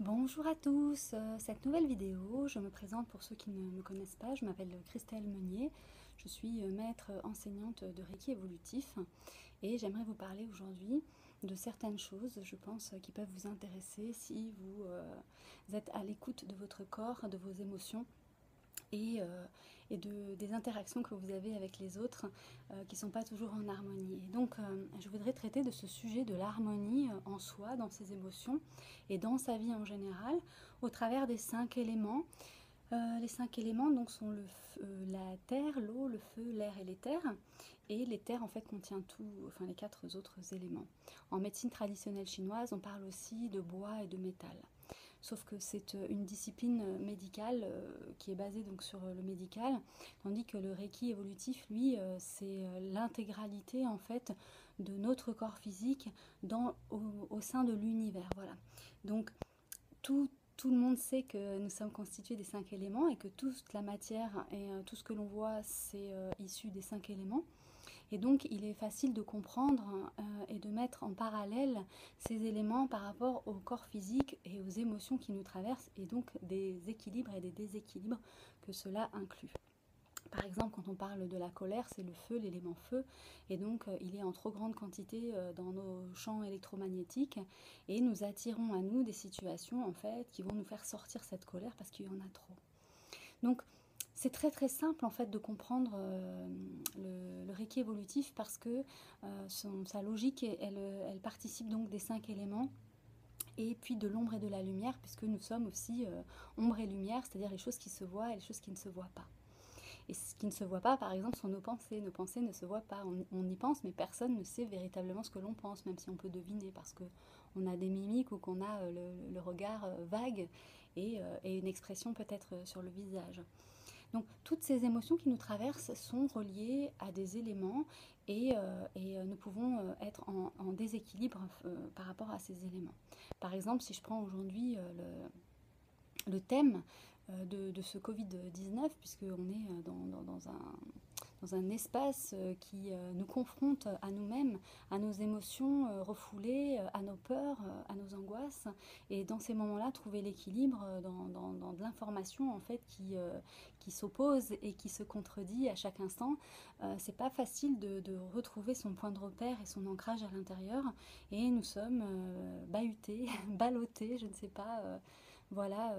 Bonjour à tous, cette nouvelle vidéo, je me présente pour ceux qui ne me connaissent pas, je m'appelle Christelle Meunier, je suis maître enseignante de Reiki évolutif et j'aimerais vous parler aujourd'hui de certaines choses, je pense, qui peuvent vous intéresser si vous êtes à l'écoute de votre corps, de vos émotions et des interactions que vous avez avec les autres qui ne sont pas toujours en harmonie. Et donc, je voudrais traiter de ce sujet de l'harmonie en soi, dans ses émotions et dans sa vie en général, au travers des 5 éléments. Les 5 éléments donc, sont la terre, l'eau, le feu, l'air et l'éther. Et l'éther en fait contient tout, enfin les 4 autres éléments. En médecine traditionnelle chinoise, on parle aussi de bois et de métal. Sauf que c'est une discipline médicale qui est basée donc sur le médical, tandis que le Reiki évolutif, lui, c'est l'intégralité en fait de notre corps physique au sein de l'univers. Voilà. Donc tout le monde sait que nous sommes constitués des 5 éléments et que toute la matière et tout ce que l'on voit, c'est issu des 5 éléments. Et donc, il est facile de comprendre et de mettre en parallèle ces éléments par rapport au corps physique et aux émotions qui nous traversent, et donc des équilibres et des déséquilibres que cela inclut. Par exemple, quand on parle de la colère, c'est le feu, l'élément feu, et donc il est en trop grande quantité dans nos champs électromagnétiques, et nous attirons à nous des situations en fait qui vont nous faire sortir cette colère parce qu'il y en a trop. Donc, c'est très très simple en fait de comprendre le Reiki évolutif parce que sa logique, elle participe donc des 5 éléments et puis de l'ombre et de la lumière, puisque nous sommes aussi ombre et lumière, c'est-à-dire les choses qui se voient et les choses qui ne se voient pas. Et ce qui ne se voit pas, par exemple, sont nos pensées. Nos pensées ne se voient pas. On y pense, mais personne ne sait véritablement ce que l'on pense, même si on peut deviner, parce qu'on a des mimiques ou qu'on a le regard vague et une expression peut-être sur le visage. Donc toutes ces émotions qui nous traversent sont reliées à des éléments et nous pouvons être en déséquilibre par rapport à ces éléments. Par exemple, si je prends aujourd'hui le thème de ce Covid-19, puisqu'on est dans un espace qui nous confronte à nous-mêmes, à nos émotions refoulées, à nos peurs, à nos angoisses. Et dans ces moments-là, trouver l'équilibre dans de l'information en fait qui s'oppose et qui se contredit à chaque instant. C'est pas facile de retrouver son point de repère et son ancrage à l'intérieur. Et nous sommes bahutés, ballottés, je ne sais pas, voilà,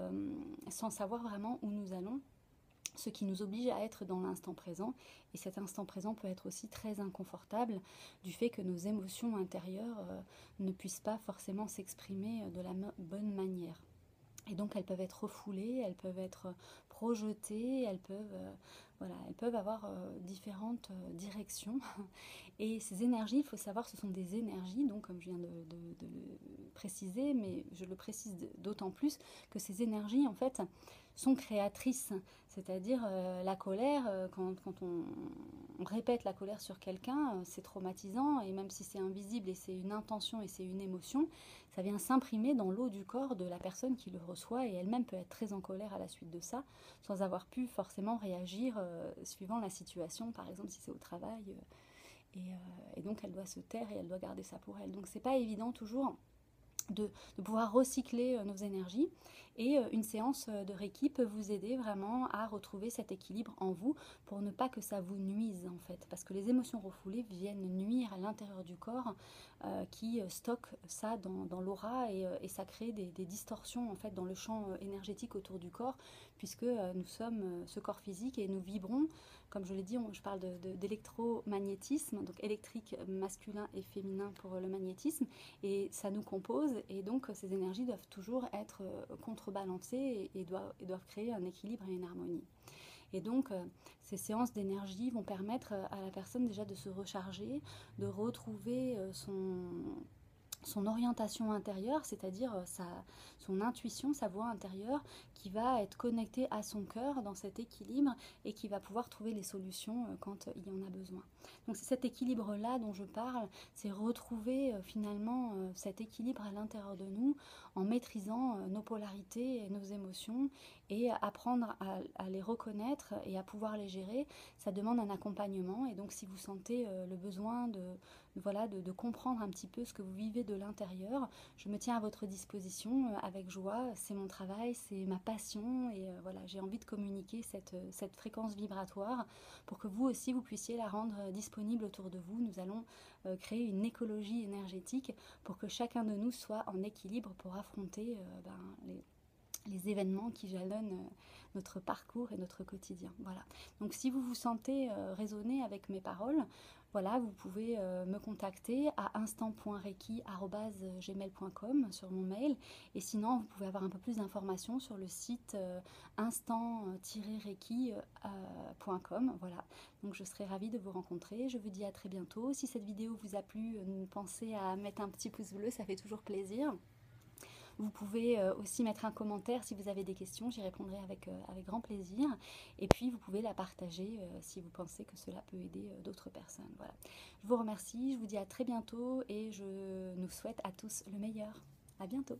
sans savoir vraiment où nous allons, ce qui nous oblige à être dans l'instant présent. Et cet instant présent peut être aussi très inconfortable du fait que nos émotions intérieures ne puissent pas forcément s'exprimer de la bonne manière. Et donc elles peuvent être refoulées, elles peuvent être projetées, elles peuvent avoir différentes directions. Et ces énergies, il faut savoir, ce sont des énergies, donc comme je viens de le préciser, mais je le précise d'autant plus que ces énergies, en fait, sont créatrices. C'est-à-dire la colère, quand on répète la colère sur quelqu'un, c'est traumatisant, et même si c'est invisible et c'est une intention et c'est une émotion, ça vient s'imprimer dans l'eau du corps de la personne qui le reçoit, et elle-même peut être très en colère à la suite de ça, sans avoir pu forcément réagir suivant la situation, par exemple si c'est au travail. Et donc elle doit se taire et elle doit garder ça pour elle. Donc c'est pas évident toujours de pouvoir recycler nos énergies. Et une séance de Reiki peut vous aider vraiment à retrouver cet équilibre en vous pour ne pas que ça vous nuise en fait. Parce que les émotions refoulées viennent nuire à l'intérieur du corps qui stocke ça dans l'aura et ça crée des distorsions en fait dans le champ énergétique autour du corps puisque nous sommes ce corps physique et nous vibrons. Comme je l'ai dit, je parle d'électromagnétisme, donc électrique masculin et féminin pour le magnétisme, et ça nous compose, et donc ces énergies doivent toujours être contrebalancées et doivent créer un équilibre et une harmonie. Et donc, ces séances d'énergie vont permettre à la personne déjà de se recharger, de retrouver son orientation intérieure, c'est-à-dire son intuition, sa voix intérieure, qui va être connectée à son cœur dans cet équilibre et qui va pouvoir trouver les solutions quand il y en a besoin. Donc c'est cet équilibre-là dont je parle, c'est retrouver finalement cet équilibre à l'intérieur de nous en maîtrisant nos polarités et nos émotions et apprendre à les reconnaître et à pouvoir les gérer. Ça demande un accompagnement, et donc si vous sentez le besoin voilà, de comprendre un petit peu ce que vous vivez de l'intérieur. Je me tiens à votre disposition avec joie. C'est mon travail, c'est ma passion et voilà, j'ai envie de communiquer cette fréquence vibratoire pour que vous aussi vous puissiez la rendre disponible autour de vous. Nous allons créer une écologie énergétique pour que chacun de nous soit en équilibre pour affronter les événements qui jalonnent notre parcours et notre quotidien. Voilà. Donc si vous vous sentez résonner avec mes paroles, voilà, vous pouvez me contacter à instant.reiki@gmail.com sur mon mail. Et sinon, vous pouvez avoir un peu plus d'informations sur le site instant-reiki.com. Voilà. Donc je serai ravie de vous rencontrer. Je vous dis à très bientôt. Si cette vidéo vous a plu, pensez à mettre un petit pouce bleu, ça fait toujours plaisir. Vous pouvez aussi mettre un commentaire si vous avez des questions, j'y répondrai avec grand plaisir. Et puis vous pouvez la partager si vous pensez que cela peut aider d'autres personnes. Voilà. Je vous remercie, je vous dis à très bientôt et je nous souhaite à tous le meilleur. À bientôt.